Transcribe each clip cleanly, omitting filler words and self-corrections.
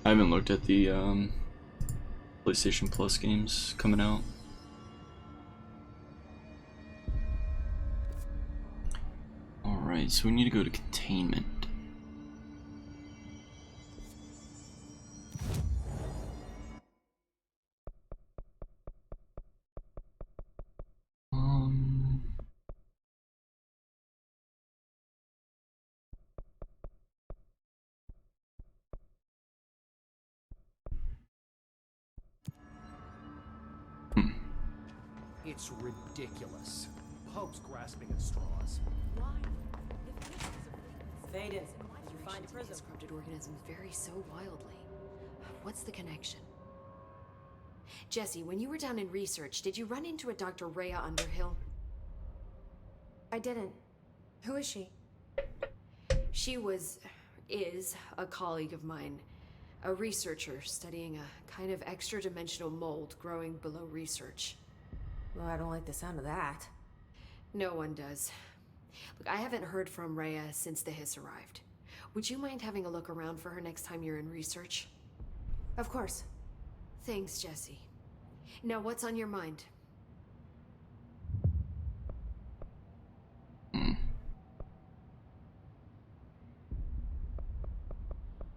I haven't looked at the PlayStation Plus games coming out. Alright, so we need to go to containment. It's ridiculous. Pope's grasping at straws. Why? Fade in. Did you find a prism? Corrupted organisms vary so wildly. What's the connection? Jesse, when you were down in research, did you run into a Dr. Rhea Underhill? I didn't. Who is she? She is a colleague of mine. A researcher studying a kind of extra-dimensional mold growing below research. Well, I don't like the sound of that. No one does. Look, I haven't heard from Rhea since the Hiss arrived. Would you mind having a look around for her next time you're in research? Of course. Thanks, Jesse. Now, what's on your mind?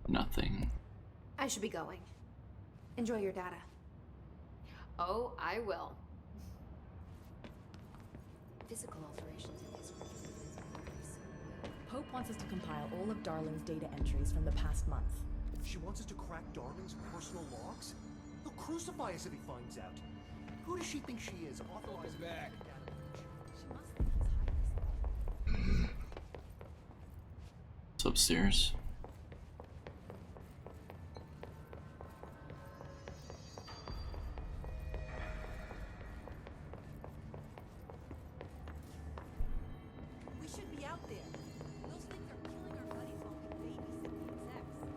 Nothing. I should be going. Enjoy your data. Oh, I will. Physical alterations in these Pope wants us to compile all of Darling's data entries from the past month. She wants us to crack Darling's personal logs? He'll crucify us if he finds out. Who does she think she is? Authorizing back. It's upstairs. We should be out there. Those things are killing our buddies while we babysit the execs.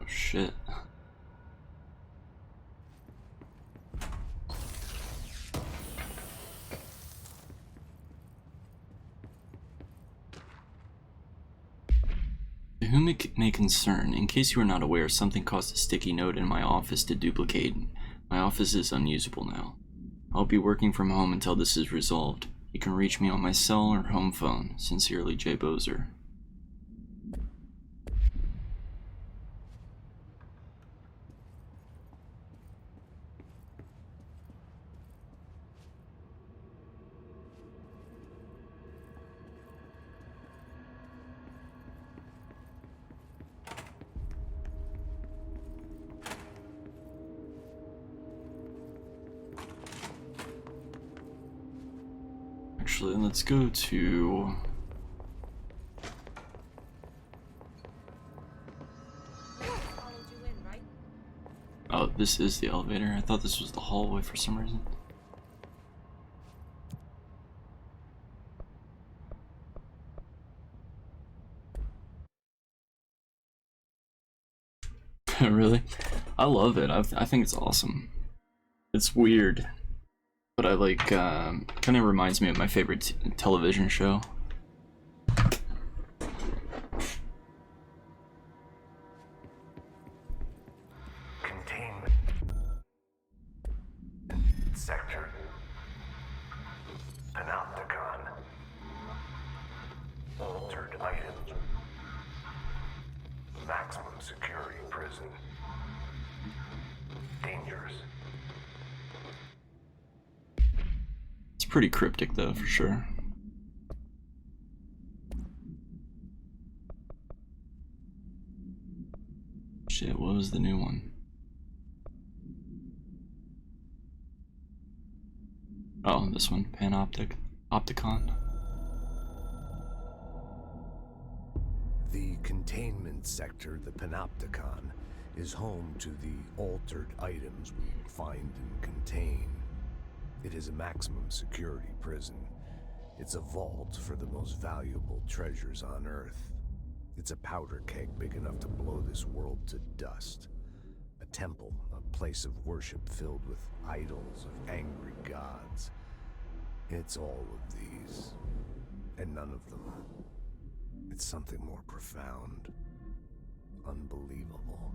Oh shit. To whom it may concern, in case you are not aware, something caused a sticky note in my office to duplicate. My office is unusable now. I'll be working from home until this is resolved. You can reach me on my cell or home phone. Sincerely, Jay Bozer. Actually, let's go to... Followed you in, right? Oh, this is the elevator. I thought this was the hallway for some reason. Really? I love it. I think it's awesome. It's weird, but I like, kind of reminds me of my favorite television show. Containment sector. Panopticon. Altered item. Maximum security prison. Dangerous. It's pretty cryptic though, for sure. Shit, what was the new one? Oh, this one, Opticon. The containment sector, the Panopticon, is home to the altered items we find and contain. It is a maximum security prison. It's a vault for the most valuable treasures on Earth. It's a powder keg big enough to blow this world to dust. A temple, a place of worship filled with idols of angry gods. It's all of these, and none of them. It's something more profound, unbelievable,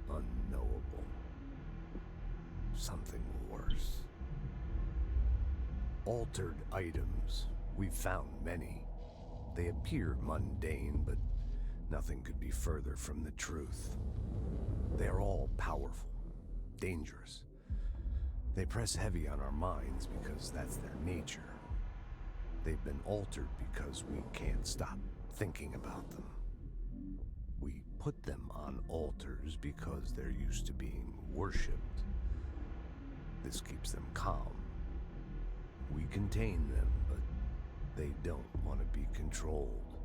unknowable. Something worse. Altered items. We've found many. They appear mundane, but nothing could be further from the truth. They are all powerful, dangerous. They press heavy on our minds because that's their nature. They've been altered because we can't stop thinking about them. We put them on altars because they're used to being worshipped. This keeps them calm. We contain them, but they don't want to be controlled.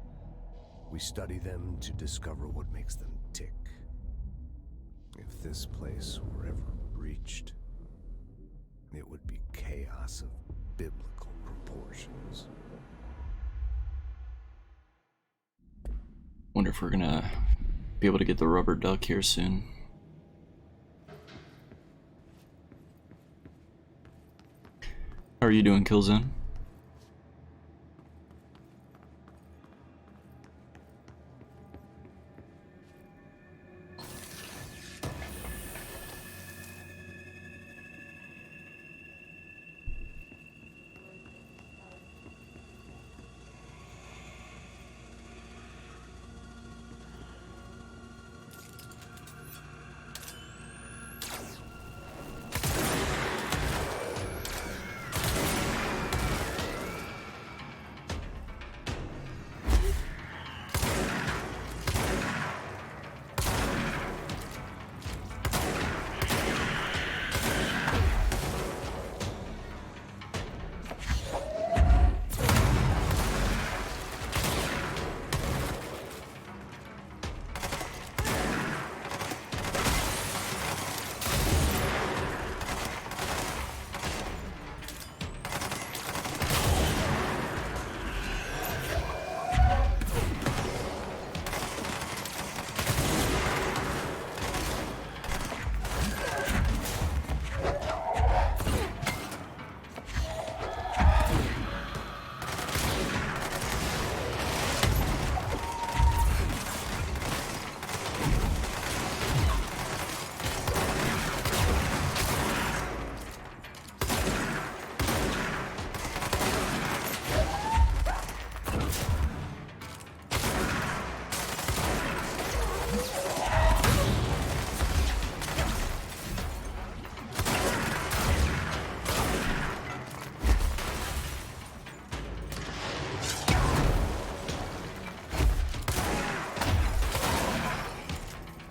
We study them to discover what makes them tick. If this place were ever breached, it would be chaos of biblical proportions. Wonder if we're gonna be able to get the rubber duck here soon. How are you doing, Killzone?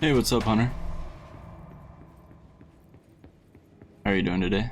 Hey, what's up, Hunter? How are you doing today?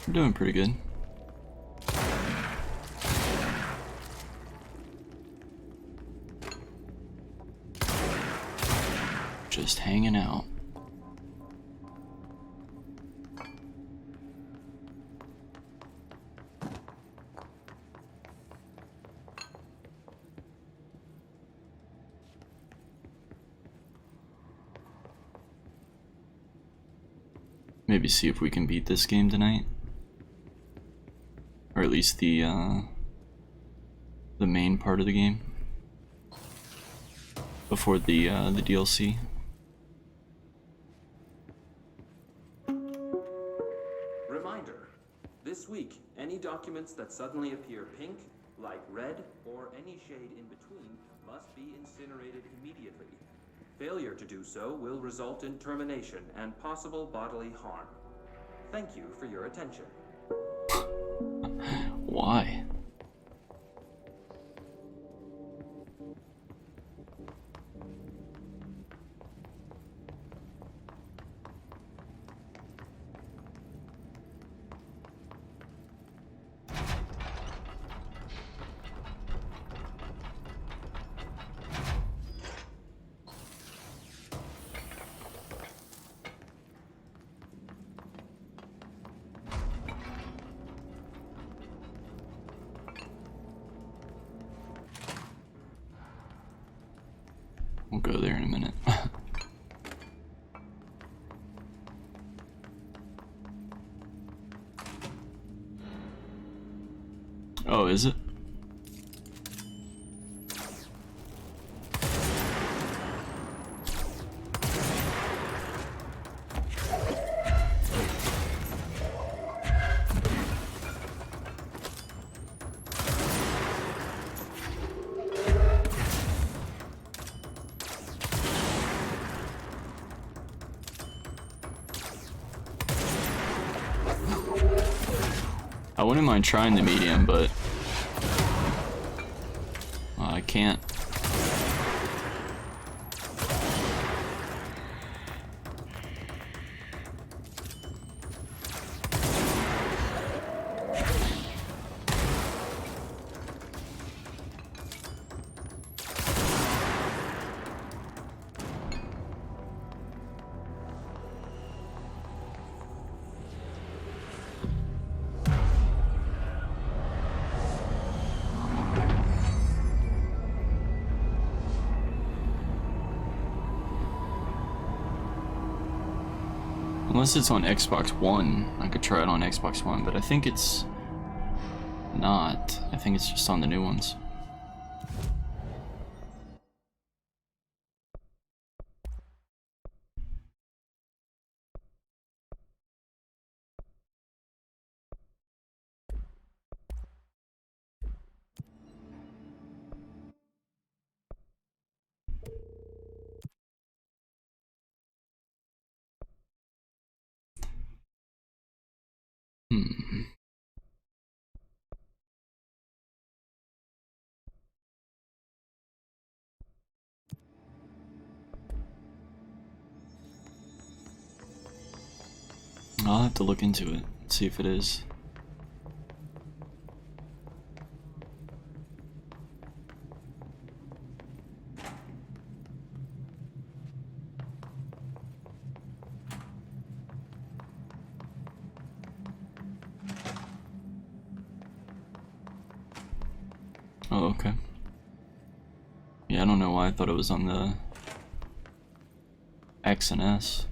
I'm doing pretty good. Just hanging out. Maybe see if we can beat this game tonight. Or at least the main part of the game before the DLC. Reminder, This week, any documents that suddenly appear pink, light red, or any shade in between must be incinerated immediately. Failure to do so will result in termination and possible bodily harm. Thank you for your attention. Why? We'll go there in a minute. Oh, is it? I wouldn't mind trying the medium, but I can't. Unless it's on Xbox One, I could try it on Xbox One, but I think it's not. I think it's just on the new ones. I'll have to look into it, see if it is. Oh, okay. Yeah, I don't know why I thought it was on the X and S.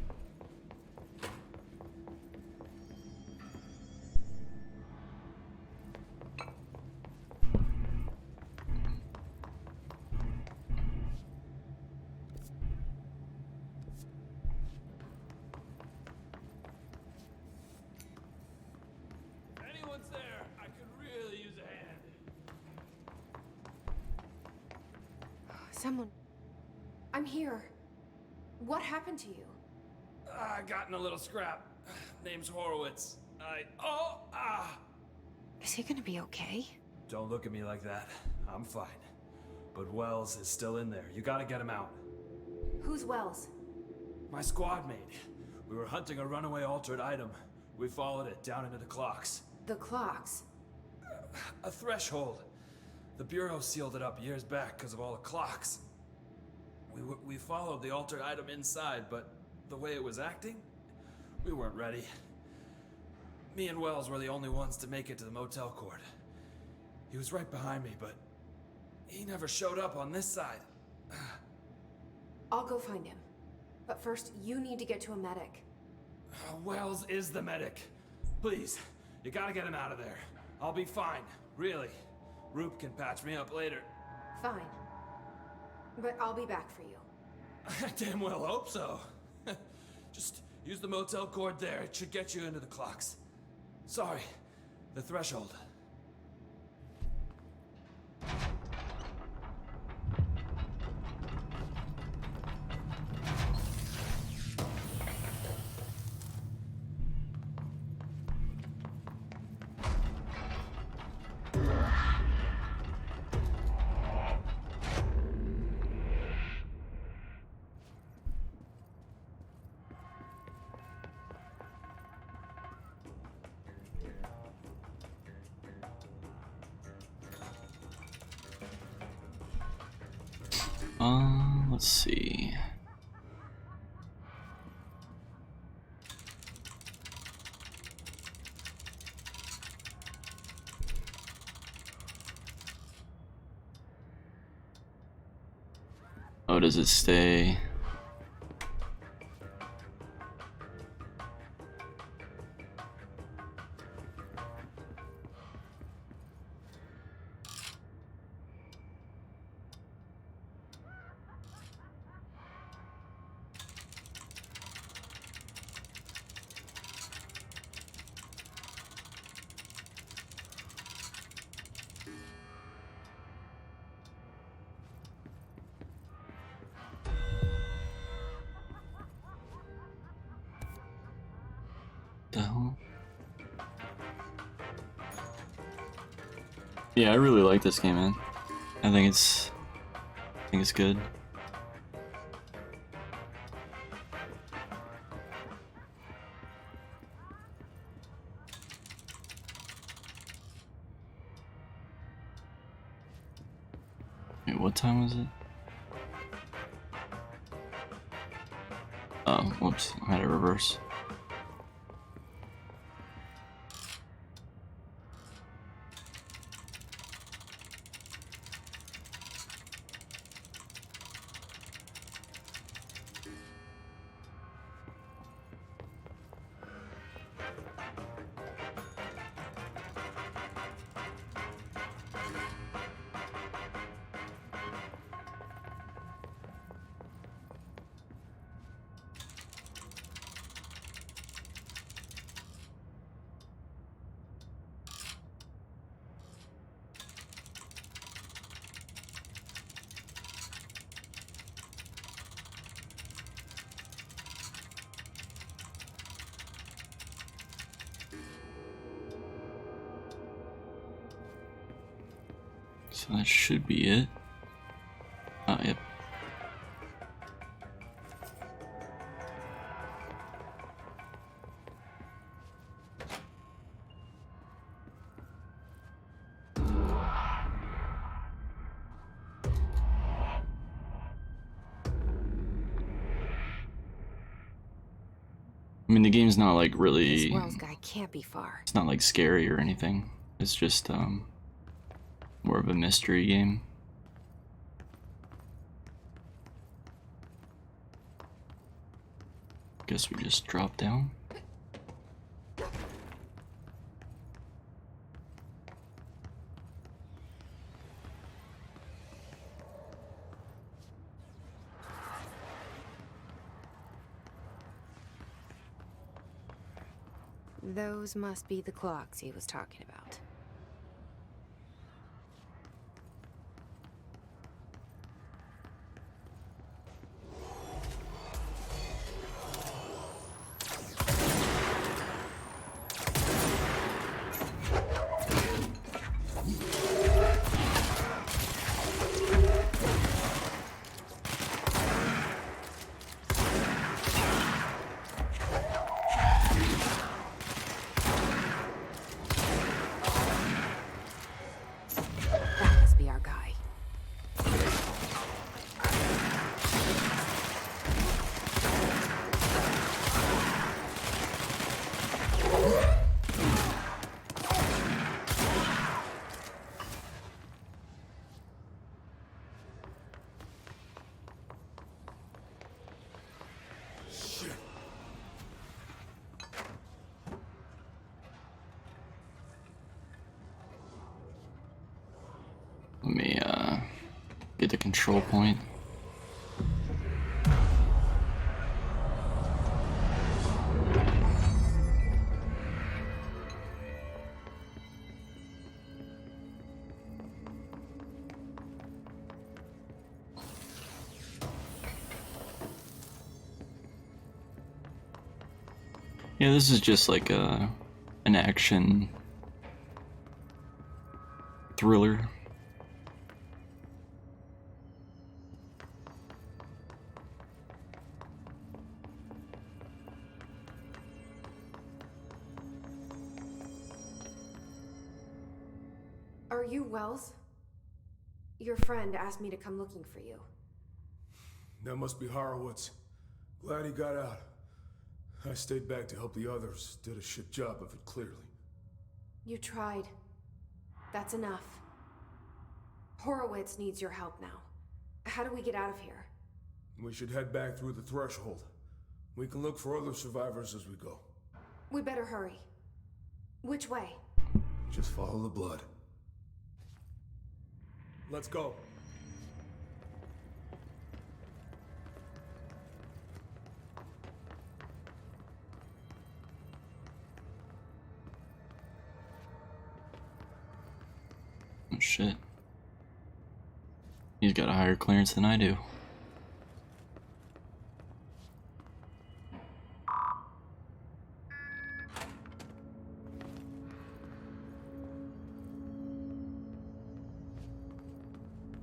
Anyone's there? I could really use a hand. Someone. I'm here. What happened to you? I got in a little scrap. Name's Horowitz. Is he gonna be okay? Don't look at me like that. I'm fine. But Wells is still in there. You gotta get him out. Who's Wells? My squad mate. We were hunting a runaway altered item. We followed it down into the clocks. The clocks. A threshold. The Bureau sealed it up years back because of all the clocks. We followed the altered item inside, but the way it was acting, we weren't ready. Me and Wells were the only ones to make it to the motel court. He was right behind me, but he never showed up on this side. I'll go find him. But first, you need to get to a medic. Wells is the medic. Please, you gotta get him out of there. I'll be fine, really. Roop can patch me up later. Fine. But I'll be back for you. I damn well hope so. Just use the motel cord there. It should get you into the clocks. Sorry. The threshold. Let's see. Oh, does it stay? The hell? Yeah, I really like this game, man. I think it's good. Wait, what time was it? Oh, whoops, I had it reverse. So that should be it. Yep. I mean, the game's not like really. This Wells guy can't be far. It's not like scary or anything. It's just more of a mystery game. Guess we just drop down. Those must be the clocks he was talking about. That must be our guy. Let me get the control point. Yeah, this is just like an action thriller. Are you Wells? Your friend asked me to come looking for you. That must be Horowitz. Glad he got out. I stayed back to help the others. Did a shit job of it, clearly. You tried. That's enough. Horowitz needs your help now. How do we get out of here? We should head back through the threshold. We can look for other survivors as we go. We better hurry. Which way? Just follow the blood. Let's go. Oh shit. He's got a higher clearance than I do.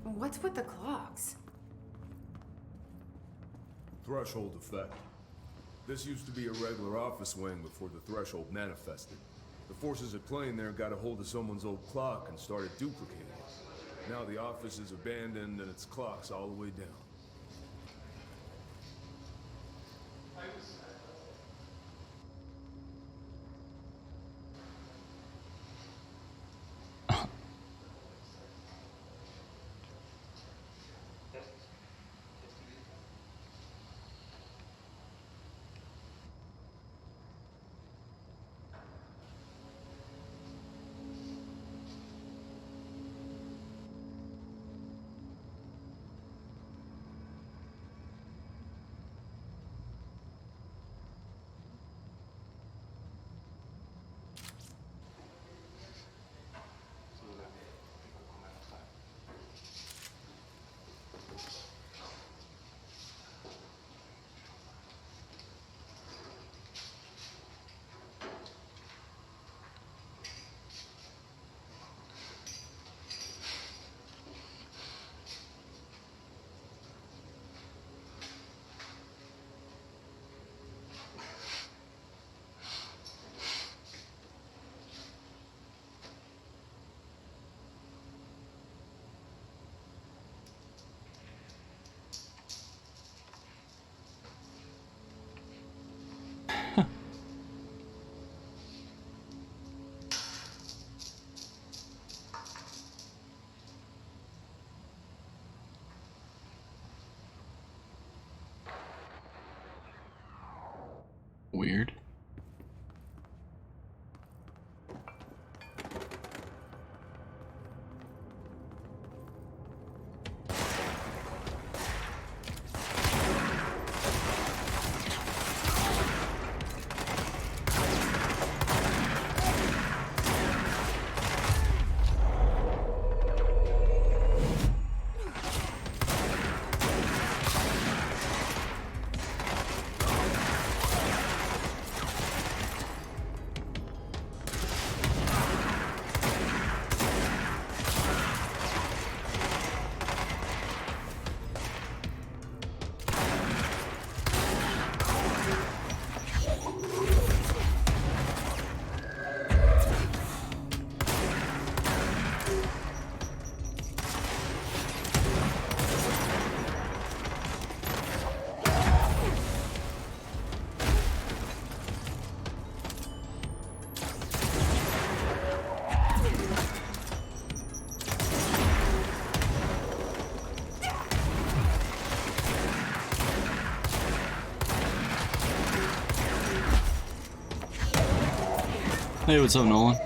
What's with the clocks? Threshold effect. This used to be a regular office wing before the threshold manifested. The forces at play in there got a hold of someone's old clock and started duplicating it. Now the office is abandoned and its clock's all the way down. Weird. Hey, what's up, Nolan?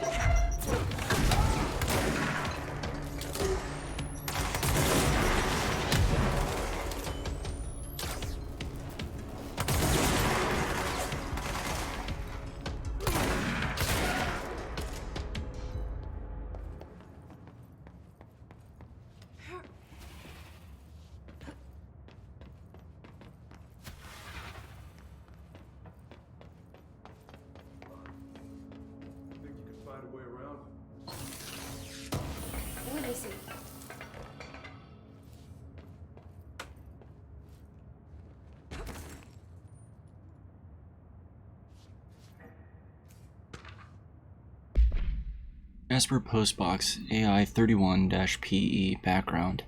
Jasper Postbox AI31-PE background.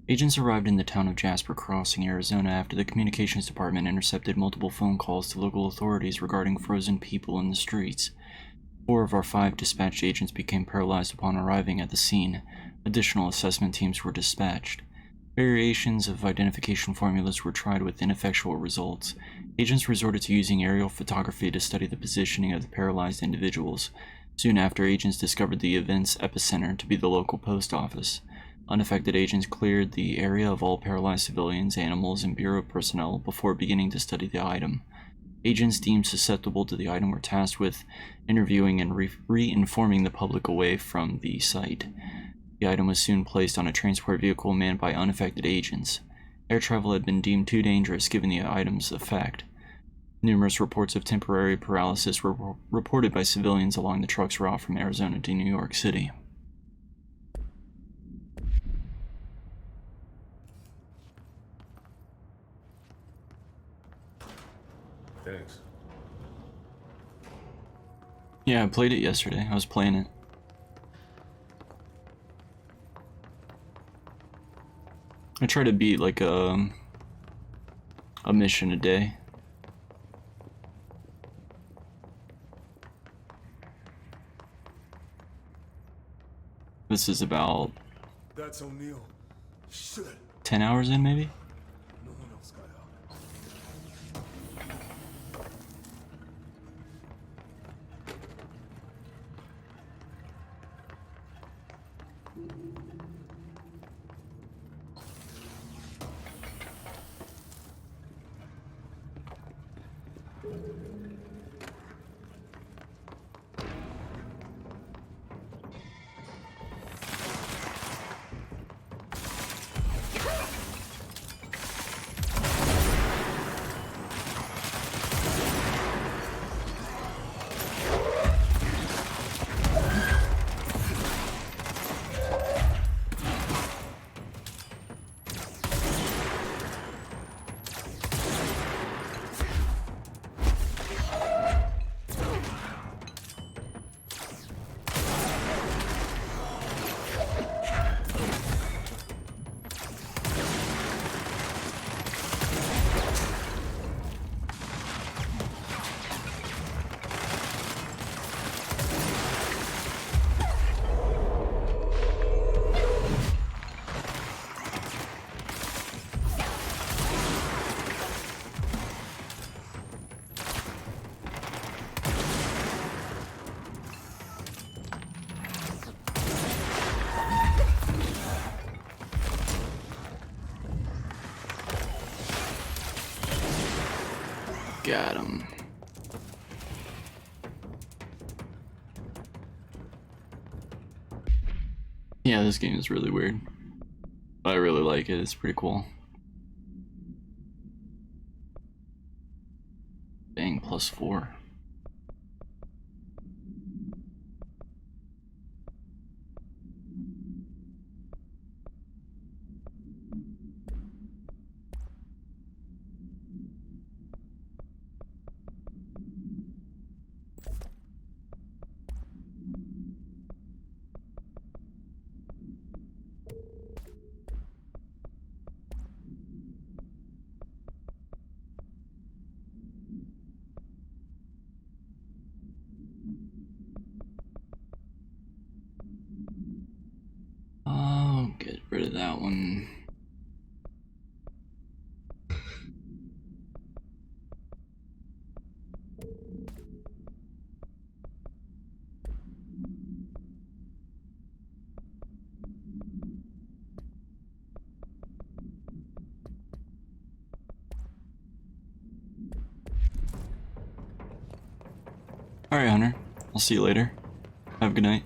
Agents arrived in the town of Jasper Crossing, Arizona after the communications department intercepted multiple phone calls to local authorities regarding frozen people in the streets. 4 of our 5 dispatched agents became paralyzed upon arriving at the scene. Additional assessment teams were dispatched. Variations of identification formulas were tried with ineffectual results. Agents resorted to using aerial photography to study the positioning of the paralyzed individuals. Soon after, agents discovered the event's epicenter to be the local post office. Unaffected agents cleared the area of all paralyzed civilians, animals, and Bureau personnel before beginning to study the item. Agents deemed susceptible to the item were tasked with interviewing and re-informing the public away from the site. The item was soon placed on a transport vehicle manned by unaffected agents. Air travel had been deemed too dangerous given the item's effect. Numerous reports of temporary paralysis were reported by civilians along the truck's route from Arizona to New York City. Thanks. Yeah, I played it yesterday. I was playing it. I try to beat like a mission a day. This is about That's O'Neill. Shit. 10 hours in, maybe? No one else got out. Got him. Yeah, this game is really weird. I really like it. It's pretty cool. Bang, +4. I'll get rid of that one. Alright, Hunter. I'll see you later. Have a good night.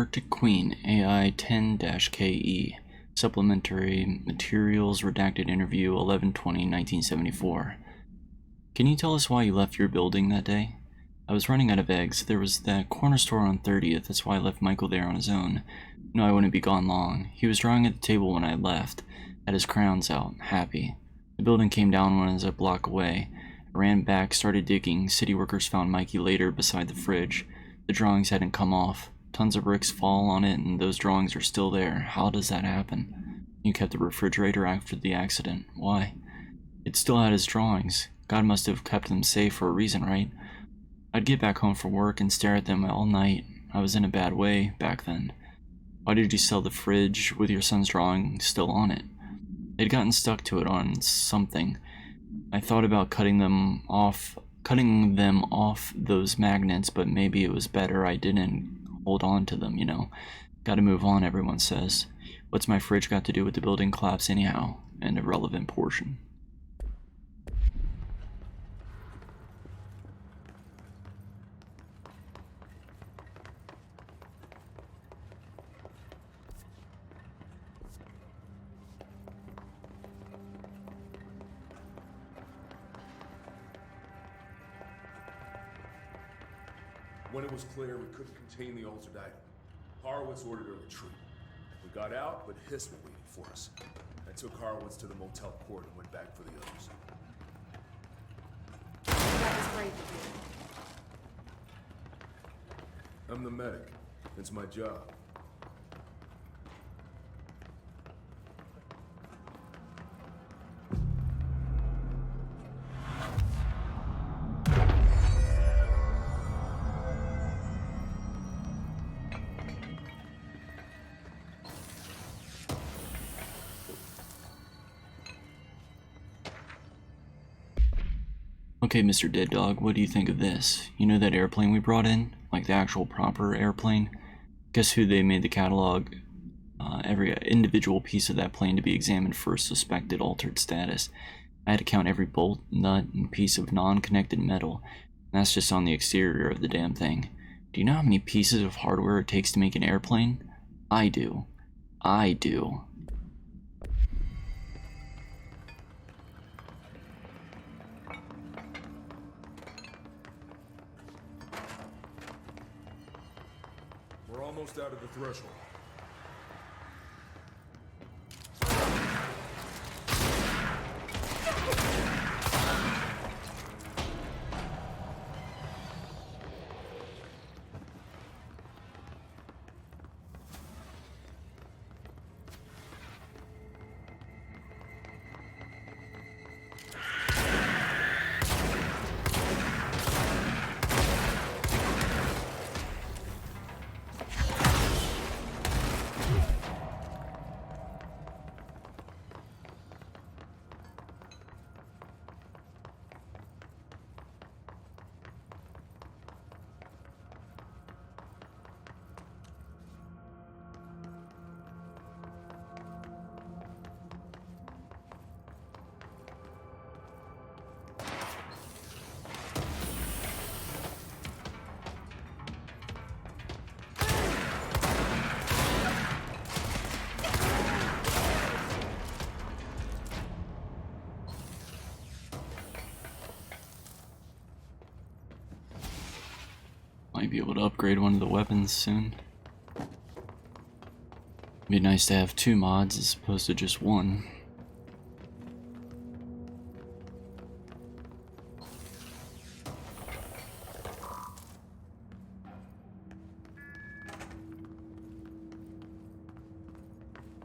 Arctic Queen, AI 10-KE. Supplementary Materials, Redacted Interview, 11/20/1974. Can you tell us why you left your building that day? I was running out of eggs. There was that corner store on 30th. That's why I left Michael there on his own. No, I wouldn't be gone long. He was drawing at the table when I left, had his crayons out, happy. The building came down when I was a block away. I ran back, started digging. City workers found Mikey later beside the fridge. The drawings hadn't come off. Tons of bricks fall on it, and those drawings are still there. How does that happen? You kept the refrigerator after the accident. Why? It still had his drawings. God must have kept them safe for a reason, right? I'd get back home from work and stare at them all night. I was in a bad way back then. Why did you sell the fridge with your son's drawing still on it? They'd gotten stuck to it on something. I thought about cutting them off those magnets, but maybe it was better I didn't hold on to them, you know. Gotta move on, everyone says. What's my fridge got to do with the building collapse anyhow? An irrelevant portion. When it was clear we couldn't contain the altered item, Horowitz ordered a retreat. We got out, but Hiss were waiting for us. I took Horowitz to the motel court and went back for the others. That was brave of you. I'm the medic. It's my job. Okay, Mr. Dead Dog, what do you think of this? You know that airplane we brought in? Like the actual proper airplane? Guess who they made the catalog? Every individual piece of that plane to be examined for suspected altered status. I had to count every bolt, nut, and piece of non-connected metal. And that's just on the exterior of the damn thing. Do you know how many pieces of hardware it takes to make an airplane? I do. I do. We're almost out of the threshold. Might be able to upgrade one of the weapons soon. Be nice to have 2 mods as opposed to just 1.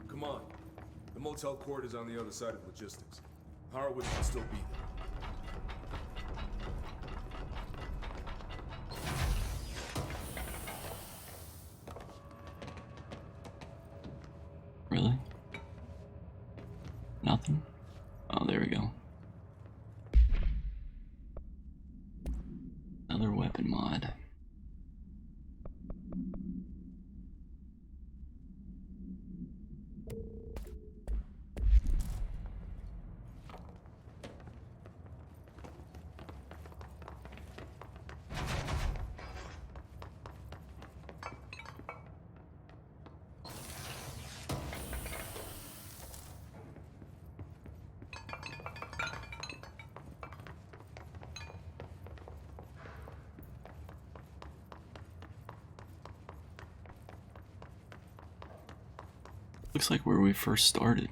Come on. The motel court is on the other side of logistics. Horowitz can still be there. Really? Nothing? Oh, there we go. Another weapon mod. Looks like where we first started.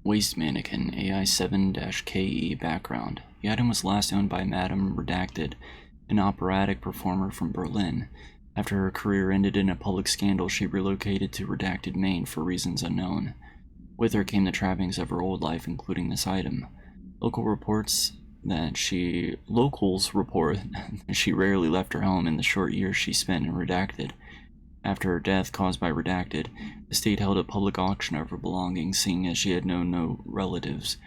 Waste Mannequin, AI7-KE background. The item was last owned by Madame Redacted, an operatic performer from Berlin. After her career ended in a public scandal, she relocated to Redacted, Maine for reasons unknown. With her came the trappings of her old life, including this item. Locals report that she rarely left her home in the short years she spent in Redacted. After her death caused by Redacted, the state held a public auction of her belongings, seeing as she had known no relatives.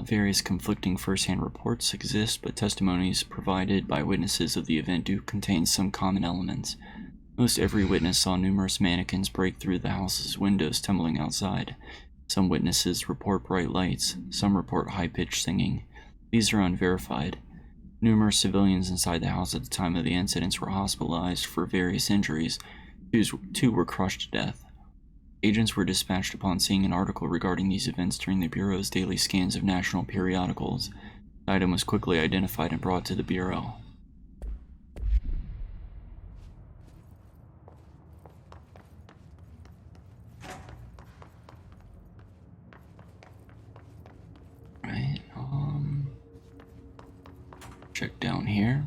Various conflicting first-hand reports exist, but testimonies provided by witnesses of the event do contain some common elements. Most every witness saw numerous mannequins break through the house's windows, tumbling outside. Some witnesses report bright lights, some report high-pitched singing. These are unverified. Numerous civilians inside the house at the time of the incidents were hospitalized for various injuries. Two were crushed to death. Agents were dispatched upon seeing an article regarding these events during the Bureau's daily scans of national periodicals. The item was quickly identified and brought to the Bureau. Right, check down here.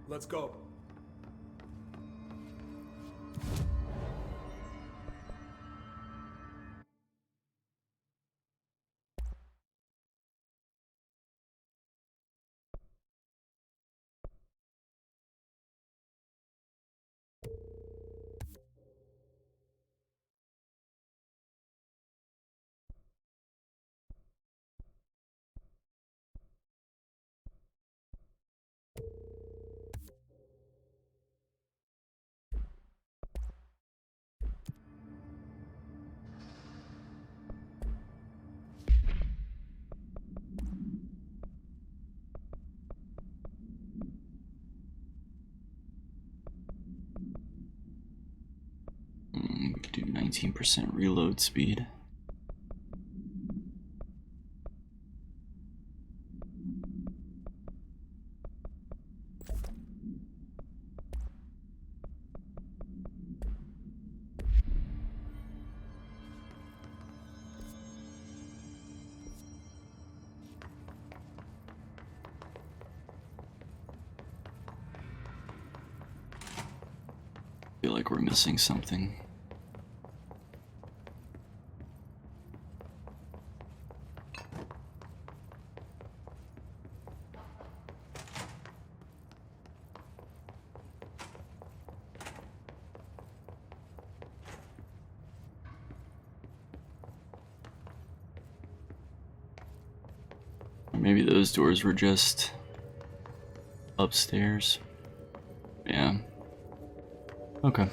Let's go. We could do 19% reload speed. Feel like we're missing something. Or maybe those doors were just upstairs. Yeah. Okay.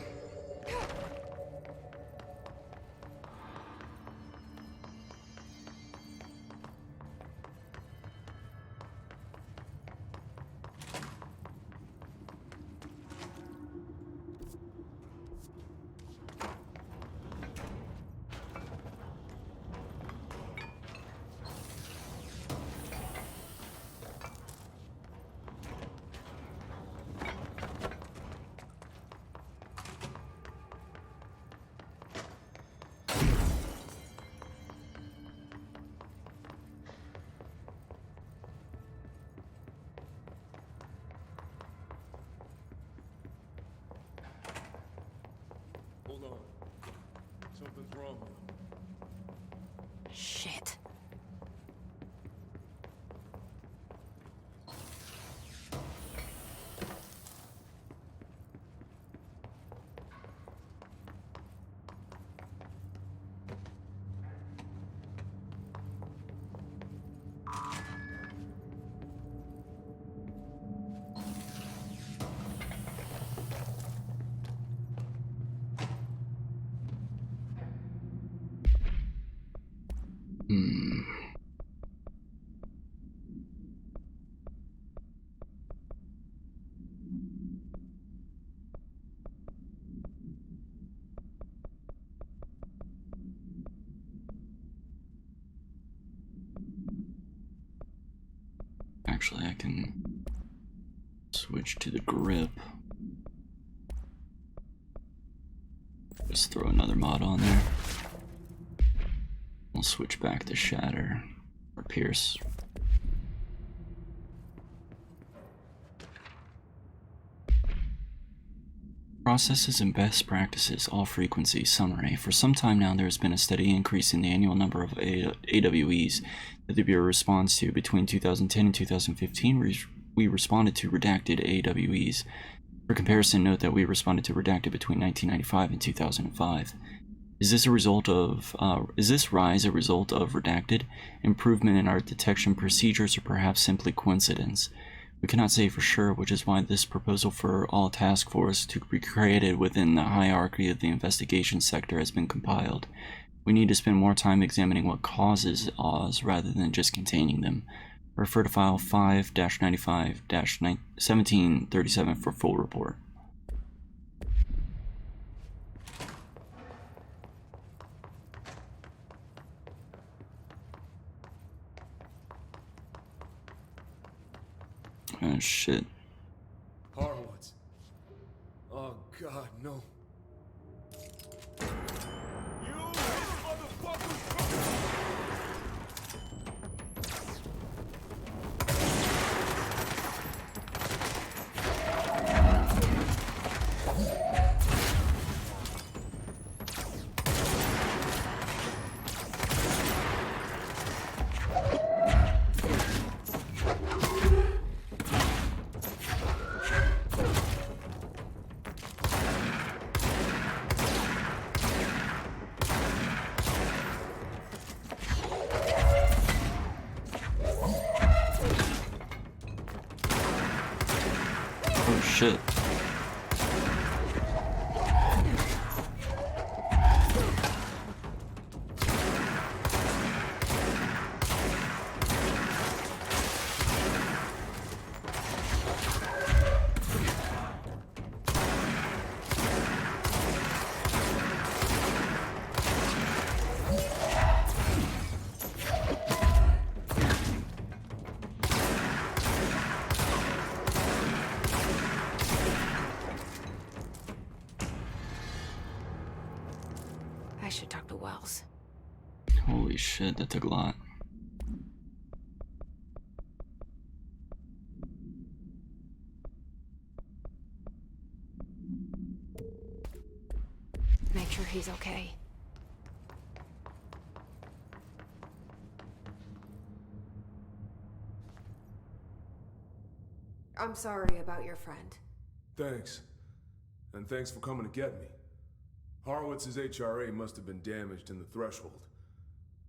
Actually, I can switch to the grip. Just throw another mod on there. We'll switch back to Shatter or Pierce. Processes and best practices, all frequency, summary. For some time now, there has been a steady increase in the annual number of AWEs that the Bureau responds to. Between 2010 and 2015, we responded to redacted AWEs. For comparison, note that we responded to redacted between 1995 and 2005. Is this rise a result of redacted, improvement in our detection procedures, or perhaps simply coincidence? We cannot say for sure, which is why this proposal for all task force to be created within the hierarchy of the investigation sector has been compiled. We need to spend more time examining what causes Oz rather than just containing them. Refer to file 5-95-1737 for full report. Oh shit. Horowitz. Oh god, no. You motherfuckers! Oh shit. I should talk to Wells. Holy shit, that took a lot. Make sure he's okay. I'm sorry about your friend. Thanks. And thanks for coming to get me. Horowitz's HRA must have been damaged in the threshold.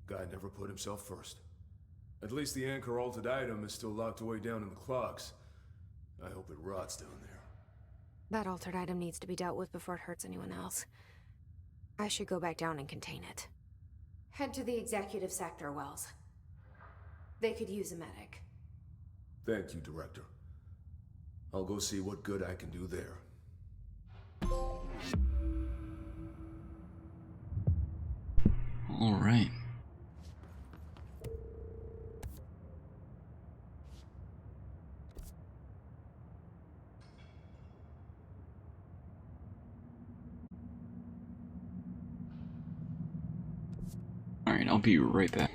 Guy never put himself first. At least the anchor altered item is still locked away down in the clocks. I hope it rots down there. That altered item needs to be dealt with before it hurts anyone else. I should go back down and contain it. Head to the executive sector, Wells. They could use a medic. Thank you, Director. I'll go see what good I can do there. All right. All right, I'll be right back.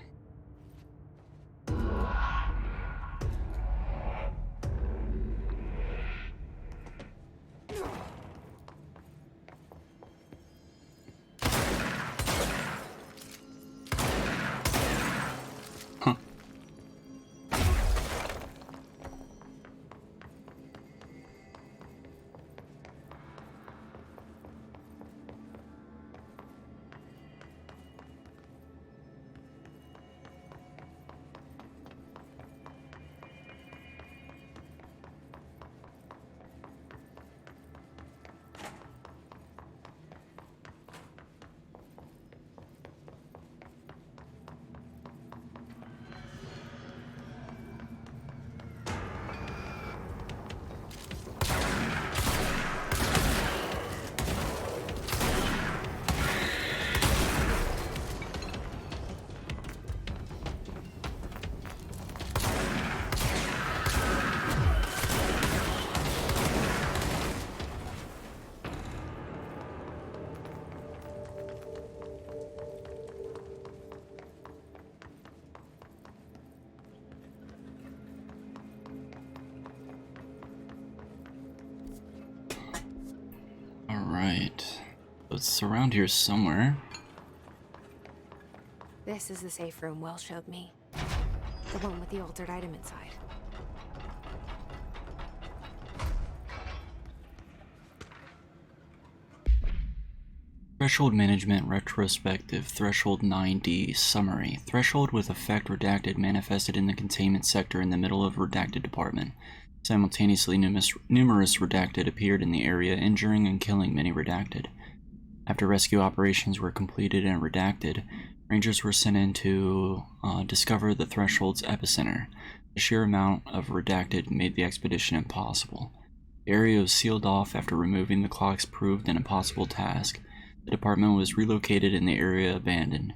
Alright. It's around here somewhere. This is the safe room Wells showed me. The one with the altered item inside. Threshold Management Retrospective Threshold 9D Summary. Threshold with effect redacted manifested in the containment sector in the middle of redacted department. Simultaneously, numerous redacted appeared in the area, injuring and killing many redacted. After rescue operations were completed and redacted, Rangers were sent in to discover the Threshold's epicenter. The sheer amount of redacted made the expedition impossible. The area was sealed off after removing the clocks proved an impossible task. The department was relocated and the area abandoned.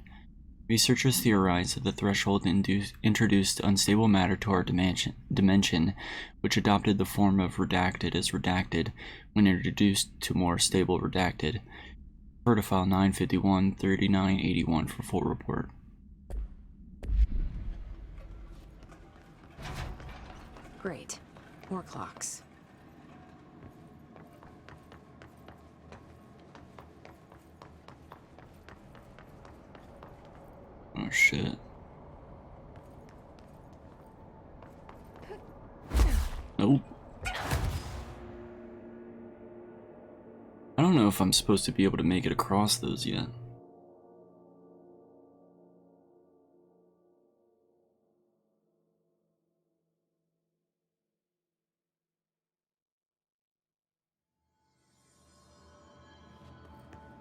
Researchers theorized that the Threshold introduced unstable matter to our dimension, which adopted the form of redacted as redacted when introduced to more stable redacted. Refer to file 951-3981 for full report. Great. More clocks. Oh shit. Nope. I don't know if I'm supposed to be able to make it across those yet.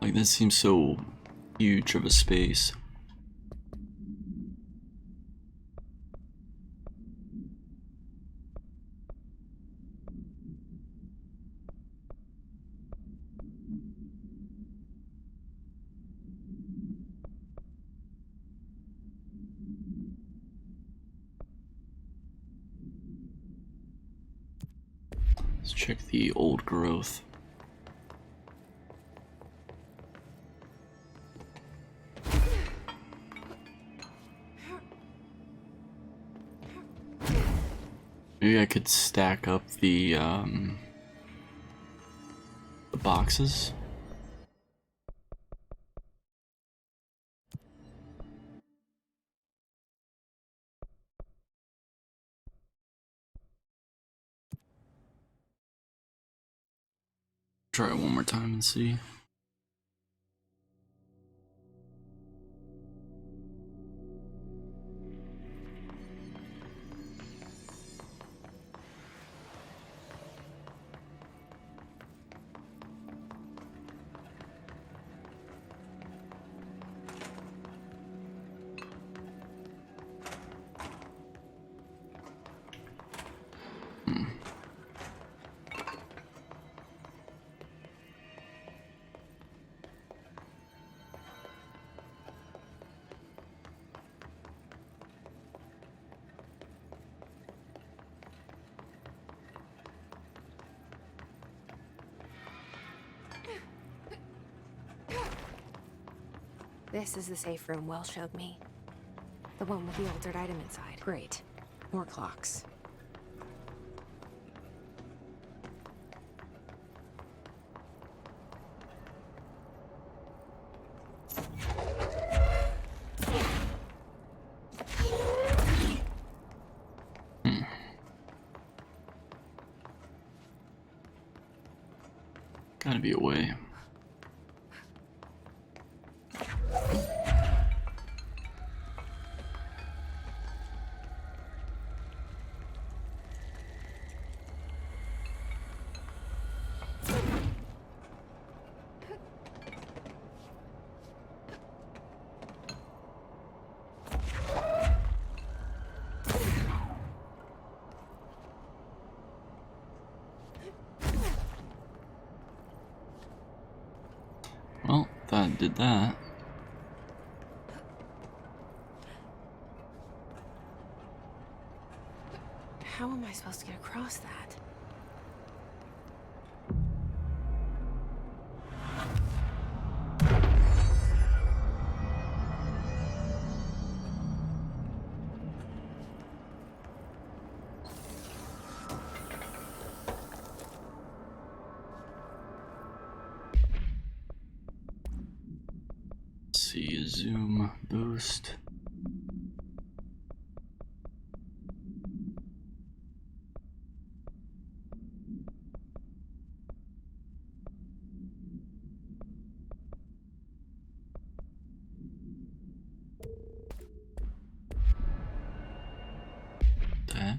Like, that seems so huge of a space. Let's check the old growth. Maybe I could stack up the boxes. Try it one more time and see. This is the safe room Wells showed me. The one with the altered item inside. Great. More clocks. Gotta be a way. Well, that did that. How am I supposed to get across that? Zoom boost. The heck?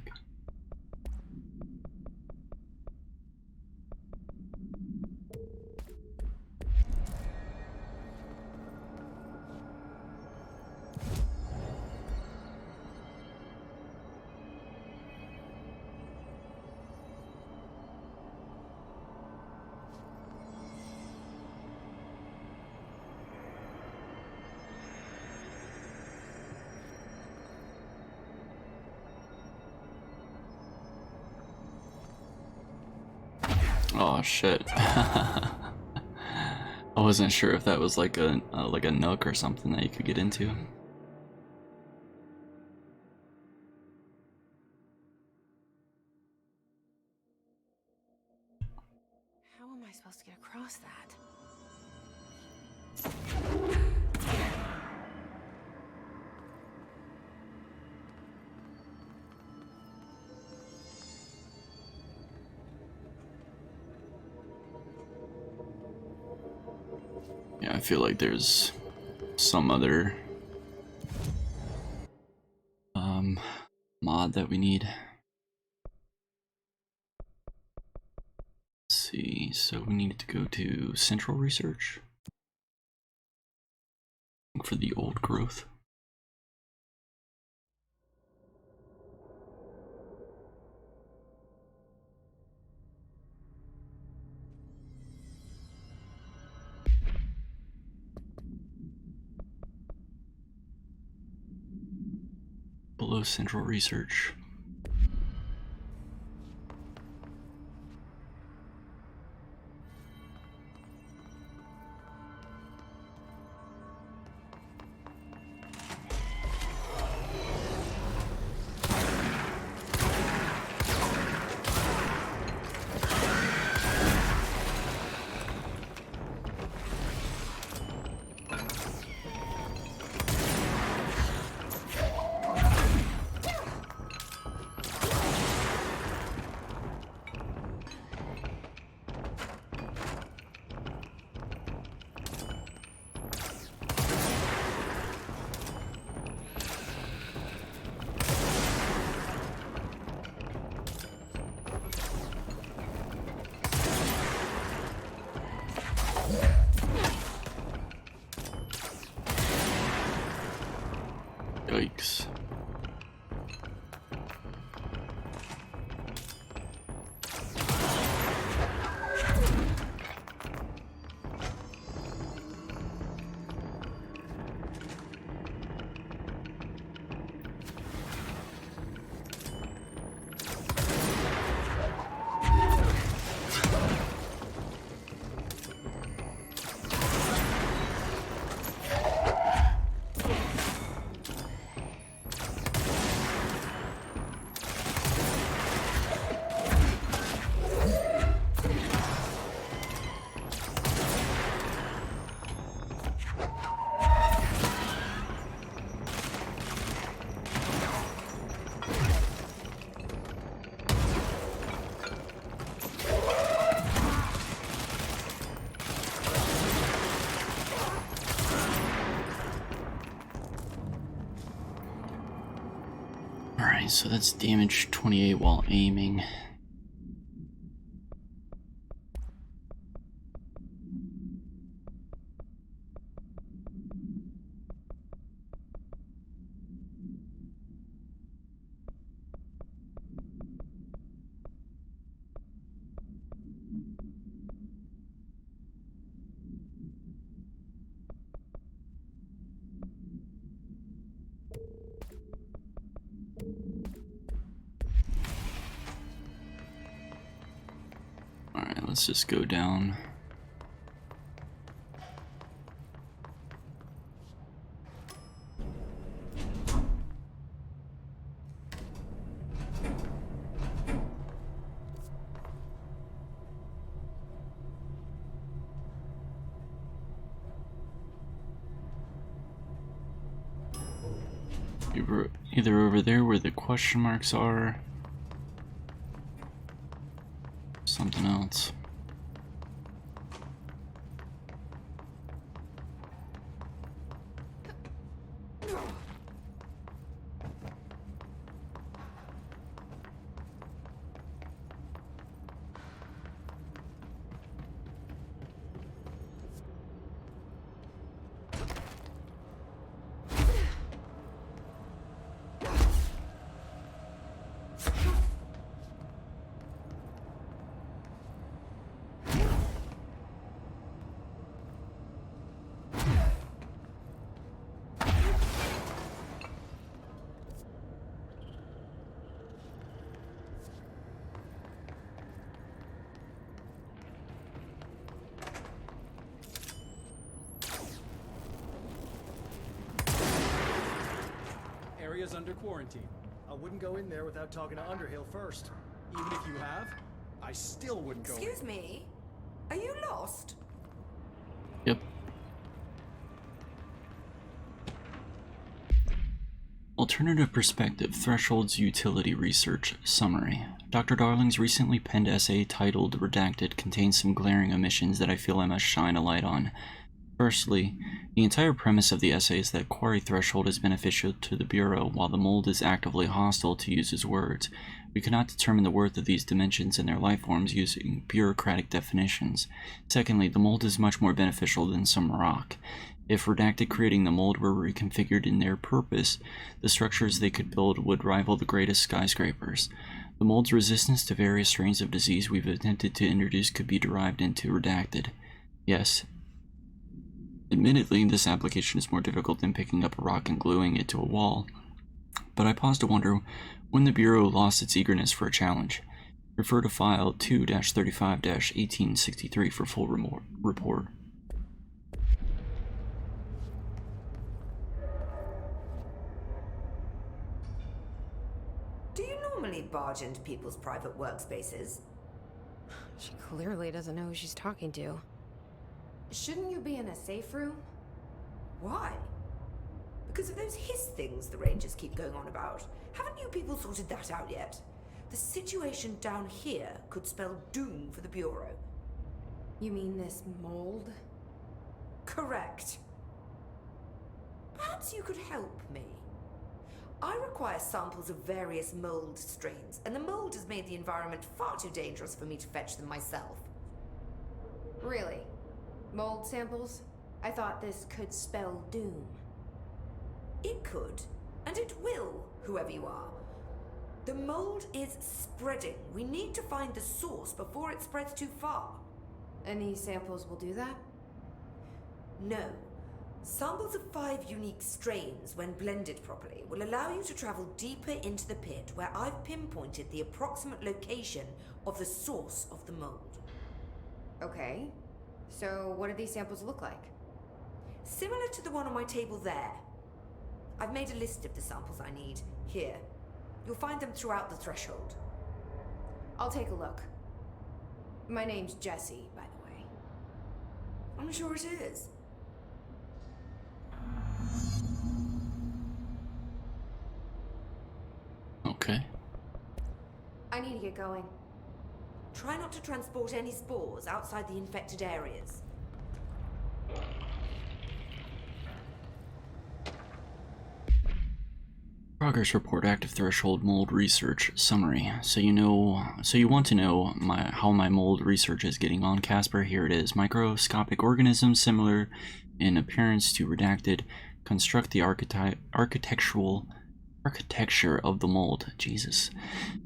Oh shit. I wasn't sure if that was like a nook or something that you could get into. How am I supposed to get across that? Yeah, I feel like there's some other mod that we need. Let's see, so we need to go to Central Research. Look for the old growth. Below Central Research. Yikes. Alright, so that's damage 28 while aiming. Alright, let's just go down. Either over there where the question marks are. Something else. Area's under quarantine. I wouldn't go in there without talking to Underhill first. Even if you have, I still wouldn't go in. Excuse me? Are you lost? Yep. Alternative Perspective, Threshold's Utility Research Summary. Dr. Darling's recently penned essay titled Redacted contains some glaring omissions that I feel I must shine a light on. Firstly, the entire premise of the essay is that Quarry Threshold is beneficial to the Bureau, while the mold is actively hostile, to use his words. We cannot determine the worth of these dimensions and their lifeforms using bureaucratic definitions. Secondly, the mold is much more beneficial than some rock. If Redacted creating the mold were reconfigured in their purpose, the structures they could build would rival the greatest skyscrapers. The mold's resistance to various strains of disease we've attempted to introduce could be derived into Redacted. Yes. Admittedly, this application is more difficult than picking up a rock and gluing it to a wall, but I pause to wonder when the Bureau lost its eagerness for a challenge. Refer to file 2-35-1863 for full report. Do you normally barge into people's private workspaces? She clearly doesn't know who she's talking to. Shouldn't you be in a safe room? Why? Because of those hiss things the Rangers keep going on about. Haven't you people sorted that out yet? The situation down here could spell doom for the Bureau. You mean this mold? Correct. Perhaps you could help me. I require samples of various mold strains, and the mold has made the environment far too dangerous for me to fetch them myself. Really? Mold samples? I thought this could spell doom. It could, and it will, whoever you are. The mold is spreading. We need to find the source before it spreads too far. And these samples will do that? No. Samples of 5 unique strains, when blended properly, will allow you to travel deeper into the pit, where I've pinpointed the approximate location of the source of the mold. Okay. So what do these samples look like? Similar to the one on my table there. I've made a list of the samples I need. Here. You'll find them throughout the threshold. I'll take a look. My name's Jessie, by the way. I'm sure it is. Okay. I need to get going. Try not to transport any spores outside the infected areas. Progress report, active threshold mold research summary. So you want to know how my mold research is getting on, Casper. Here it is. Microscopic organisms similar in appearance to Redacted construct the architecture of the mold. Jesus.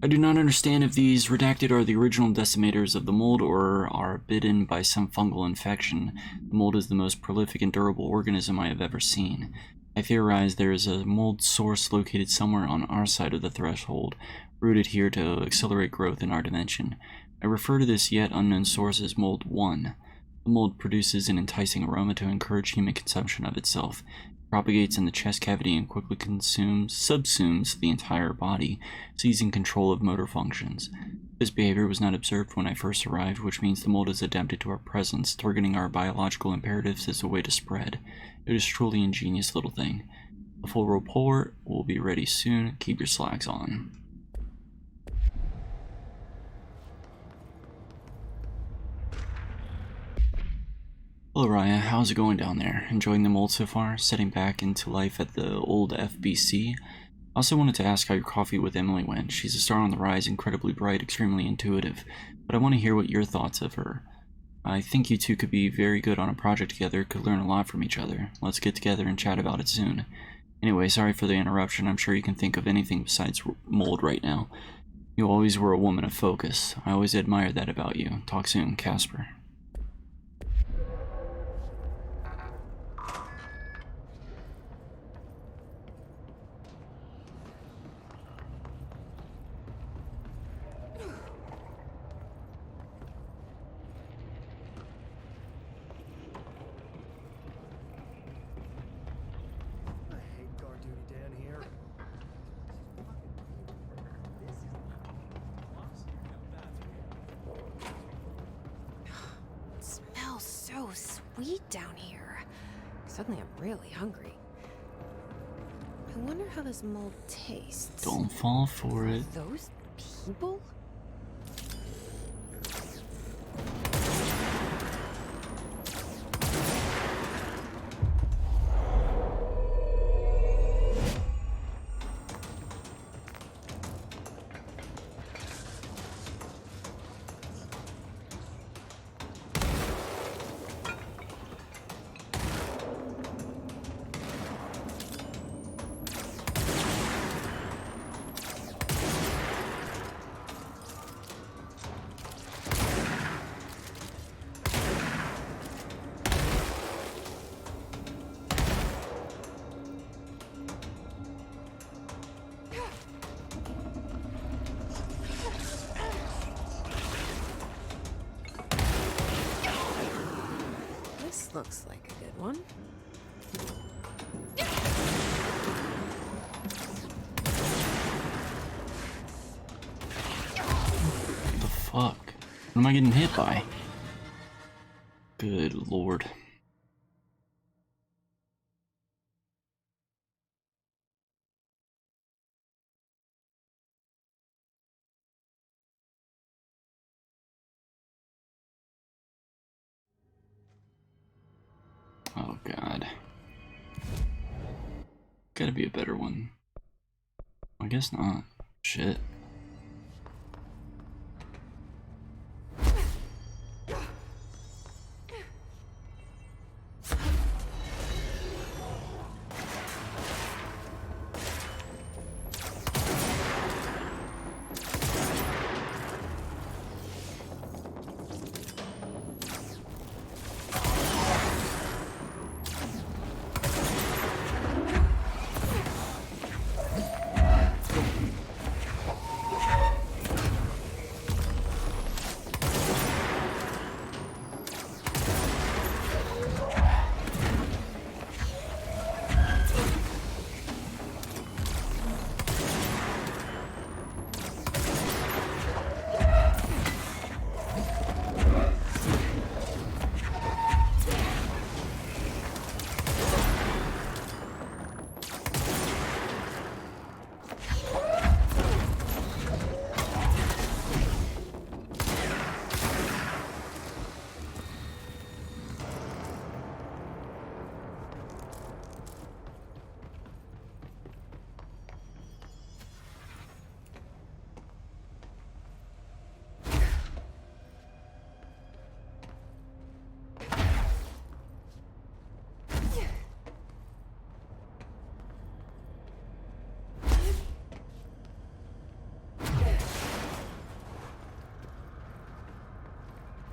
I do not understand if these Redacted are the original decimators of the mold or are bitten by some fungal infection. The mold is the most prolific and durable organism I have ever seen. I theorize there is a mold source located somewhere on our side of the threshold, rooted here to accelerate growth in our dimension. I refer to this yet unknown source as Mold 1. The mold produces an enticing aroma to encourage human consumption of itself. Propagates in the chest cavity and quickly subsumes the entire body, seizing control of motor functions. This behavior was not observed when I first arrived, which means the mold is adapted to our presence, targeting our biological imperatives as a way to spread. It is truly ingenious little thing. The full report will be ready soon. Keep your slacks on. Hello Raya, how's it going down there? Enjoying the mold so far? Setting back into life at the old FBC? I also wanted to ask how your coffee with Emily went. She's a star on the rise, incredibly bright, extremely intuitive, but I want to hear what your thoughts of her. I think you two could be very good on a project together, could learn a lot from each other. Let's get together and chat about it soon. Anyway, sorry for the interruption. I'm sure you can think of anything besides mold right now. You always were a woman of focus. I always admired that about you. Talk soon, Casper. So sweet down here. Suddenly I'm really hungry. I wonder how this mold tastes. Don't fall for it. Those people? This looks like a good one. What the fuck? What am I getting hit by? Good lord. Oh god. Gotta be a better one. I guess not. Shit.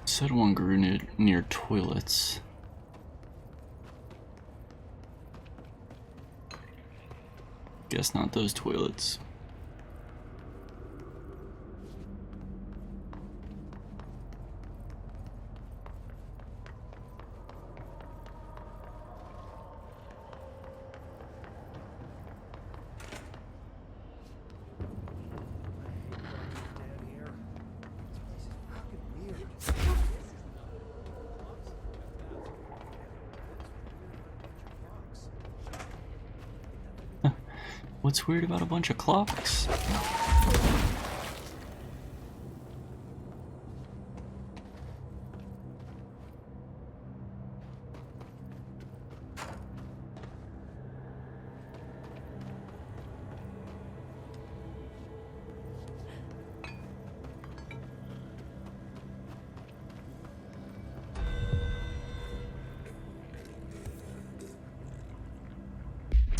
Said one grew near toilets. Guess not those toilets. What's weird about a bunch of clocks?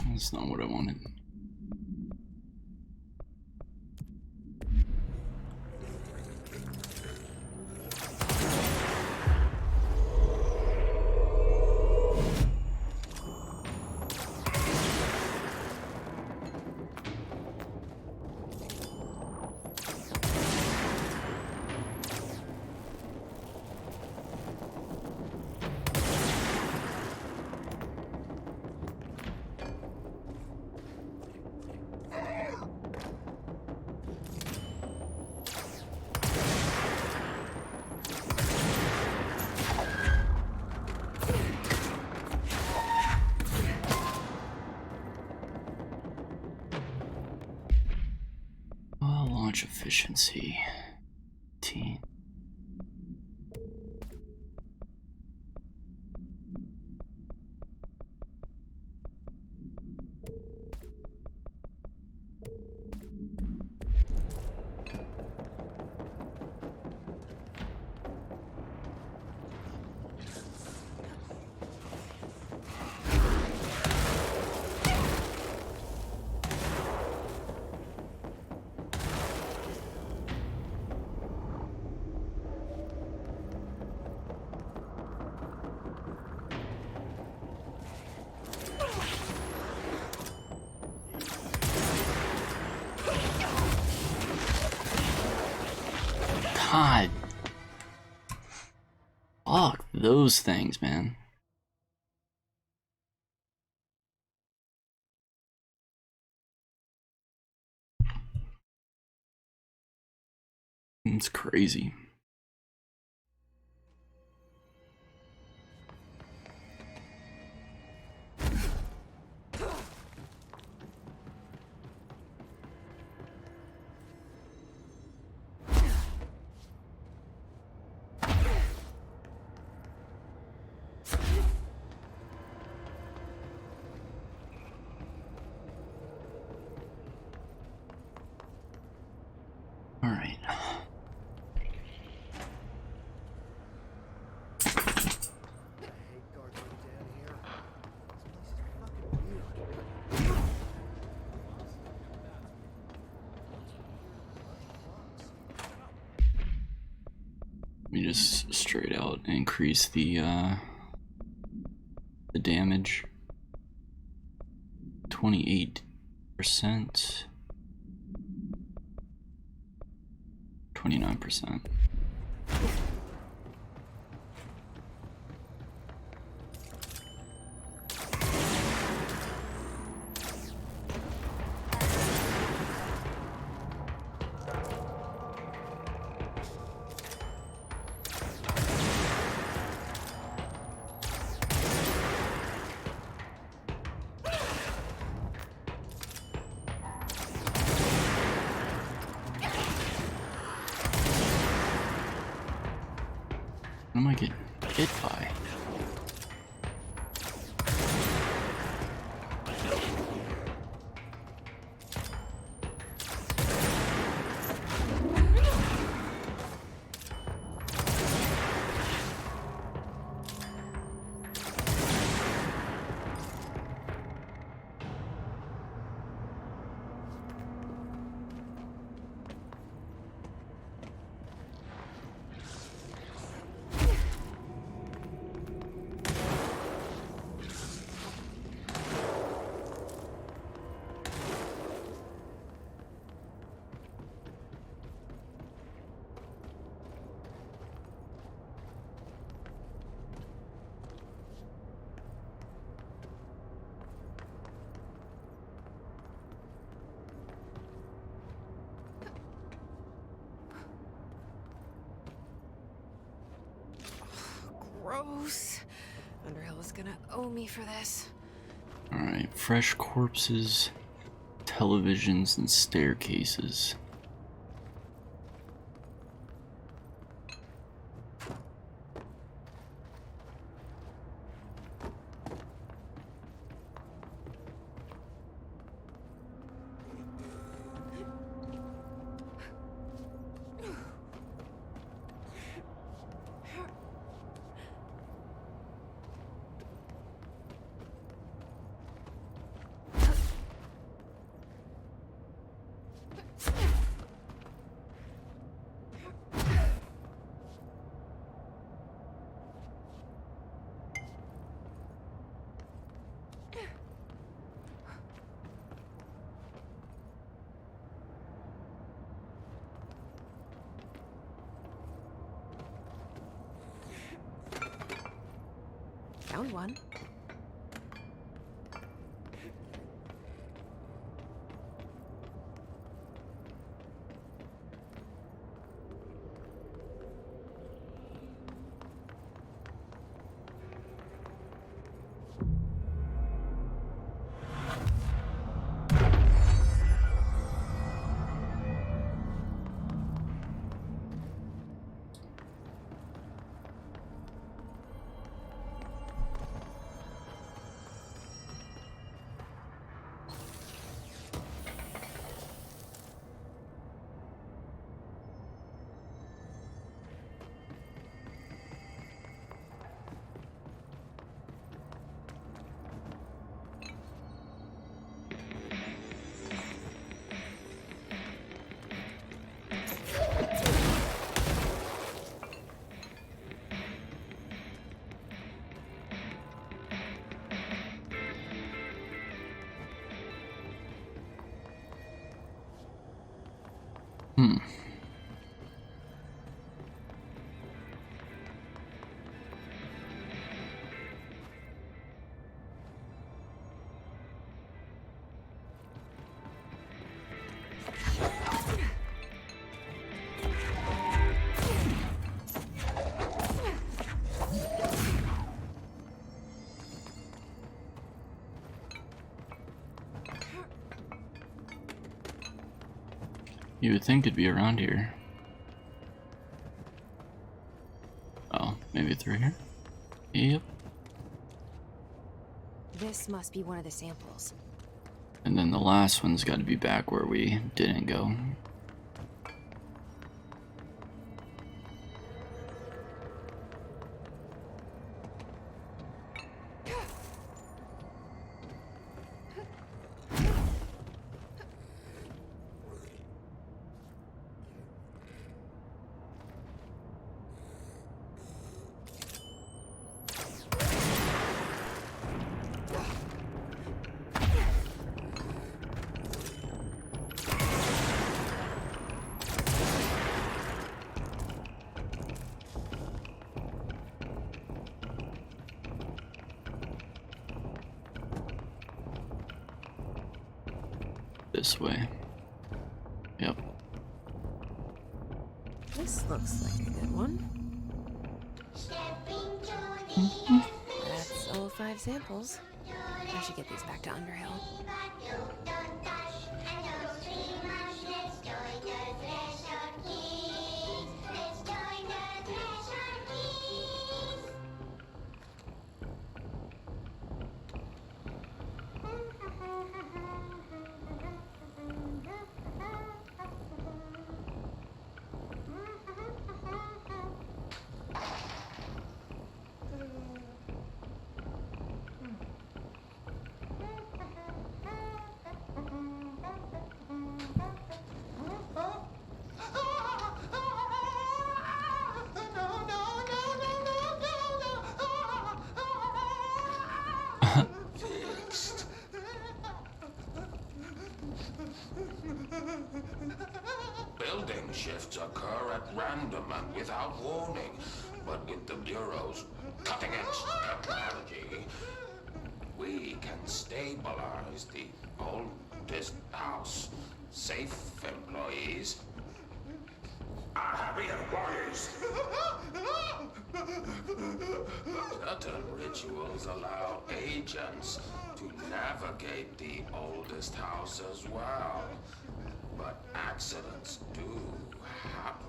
That's not what I wanted. Launch efficiency. T. God. Fuck those things, man. It's crazy. All right. Let me just straight out increase the damage. 28%. 29%. What am I getting hit by? Gross. Underhill is gonna owe me for this. Alright, fresh corpses, televisions and staircases. Found one. You would think it'd be around here. Oh, maybe through here? Yep. This must be one of the samples. And then the last one's got to be back where we didn't go. This way. Yep. This looks like a good one. That's all 5 samples. I should get these back to Underhill. Building shifts occur at random and without warning, but with the Bureau's cutting-edge technology, we can stabilize the oldest house. Safe employees are happy employees. Certain rituals allow agents to navigate the oldest house as well. But accidents do happen.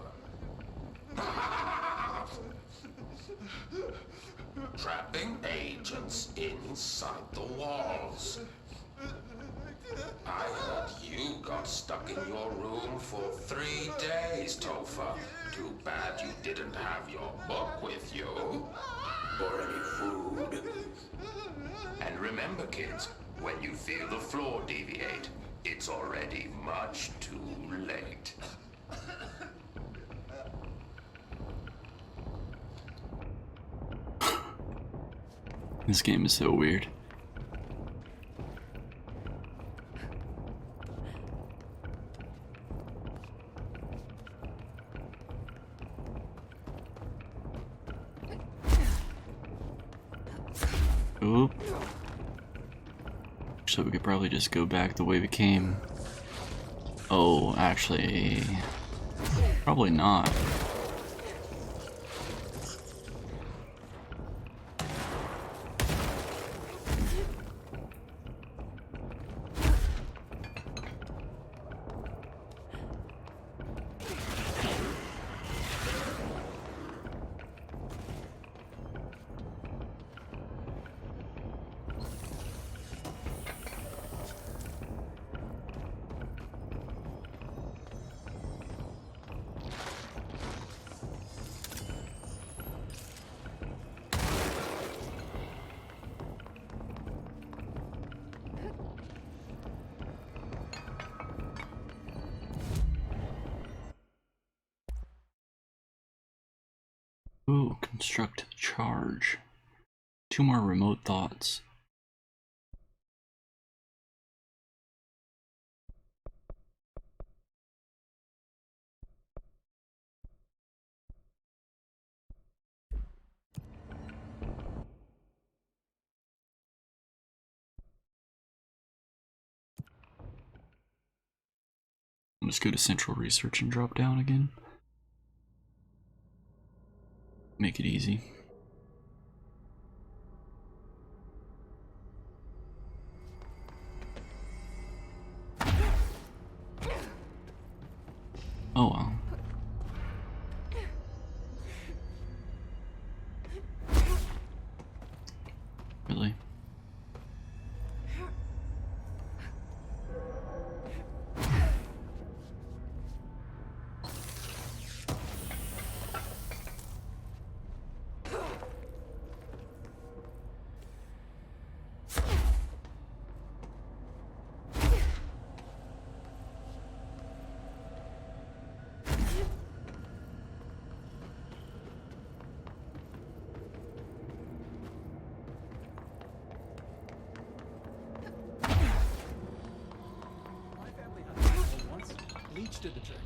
Trapping agents inside the walls. I heard you got stuck in your room for 3 days, Topher. Too bad you didn't have your book with you. Or any food. And remember, kids, when you feel the floor deviate, it's already much too late. This game is so weird. Oop. So we could probably just go back the way we came. Oh, actually, probably not. Ooh, construct charge. 2 more remote thoughts. Let's go to Central Research and drop down again. Make it easy. Oh well. Really? Bleach did the trick.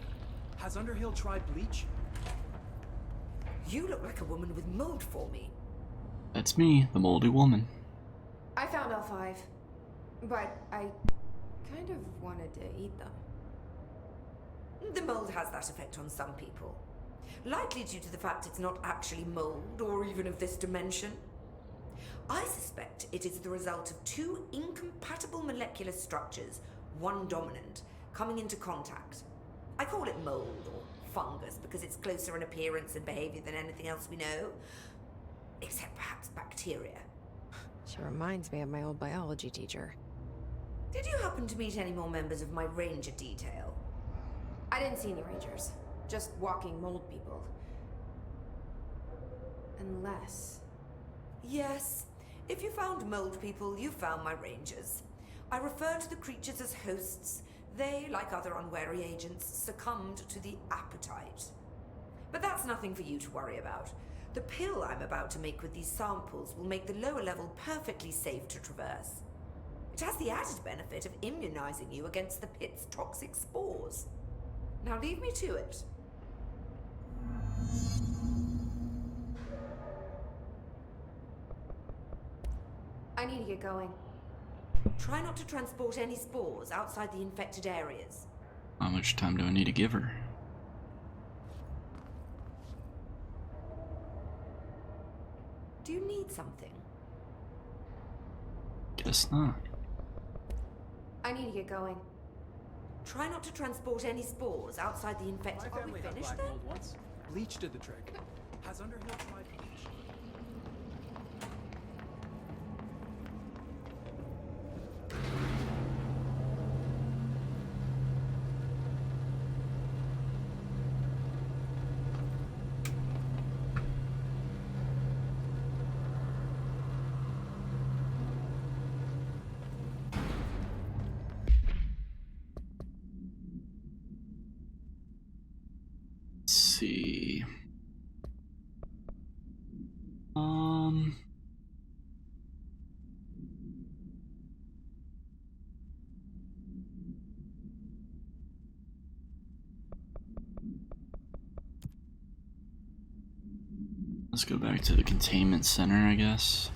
Has Underhill tried bleach? You look like a woman with mold for me. That's me, the moldy woman. I found all 5, but I kind of wanted to eat them. The mold has that effect on some people. Likely due to the fact it's not actually mold or even of this dimension. I suspect it is the result of 2 incompatible molecular structures, one dominant, coming into contact. I call it mold or fungus because it's closer in appearance and behavior than anything else we know. Except perhaps bacteria. She reminds me of my old biology teacher. Did you happen to meet any more members of my ranger detail? I didn't see any rangers. Just walking mold people. Unless... Yes. If you found mold people, you found my rangers. I refer to the creatures as hosts. They, like other unwary agents, succumbed to the appetite. But that's nothing for you to worry about. The pill I'm about to make with these samples will make the lower level perfectly safe to traverse. It has the added benefit of immunizing you against the pit's toxic spores. Now leave me to it. I need to get going. Try not to transport any spores outside the infected areas. How much time do I need to give her? Do you need something? Guess not. I need to get going. Try not to transport any spores outside the infected. My Are we family had finished black then? mold once. Bleach did the trick. Has Underhill tried bleach? Let's see. Let's go back to the containment center, I guess.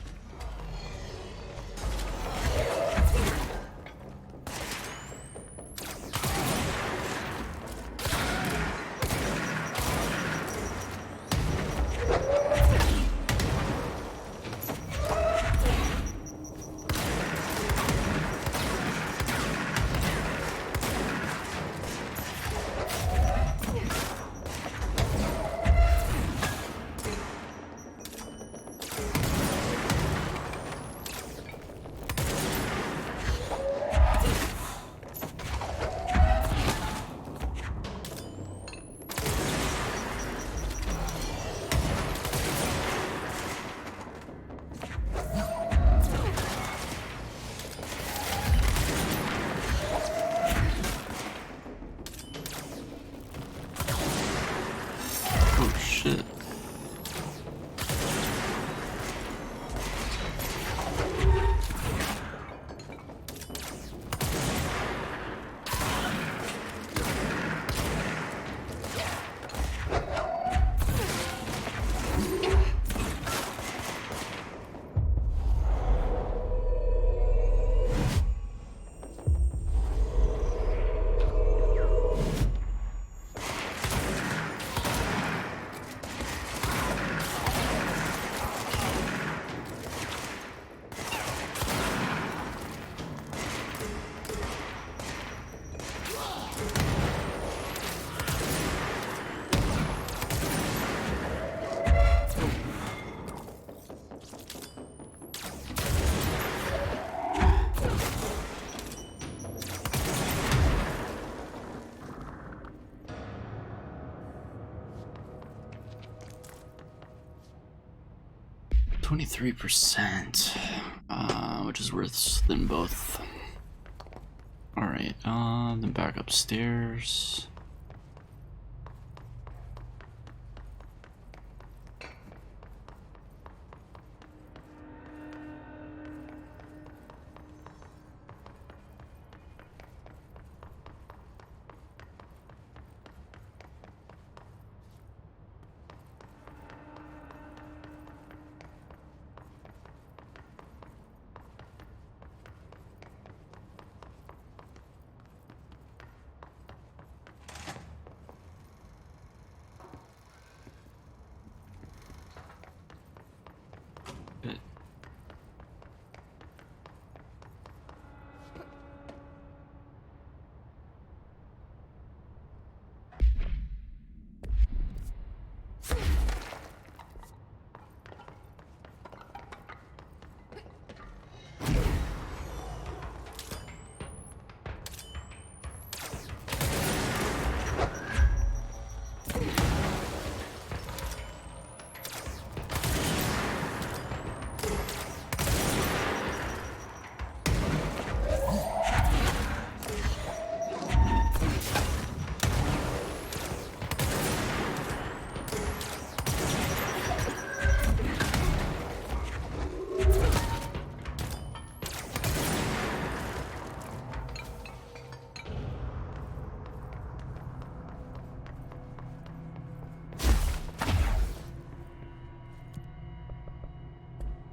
Oh shit. %, which is worse than both. Alright, then back upstairs.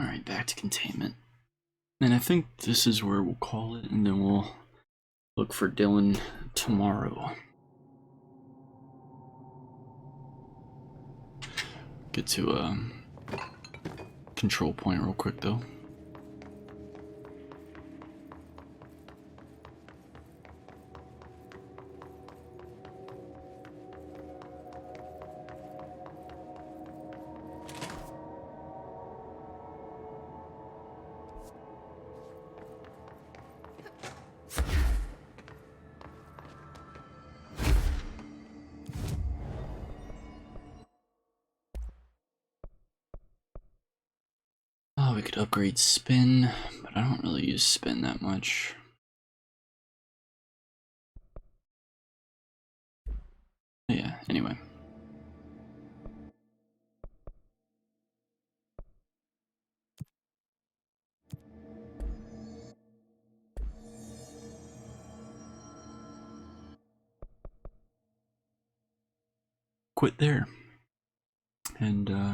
Alright, back to containment. And I think this is where we'll call it, and then we'll look for Dylan tomorrow. Get to a control point real quick though. could upgrade spin, but I don't really use spin that much. Yeah, anyway. Quit there. And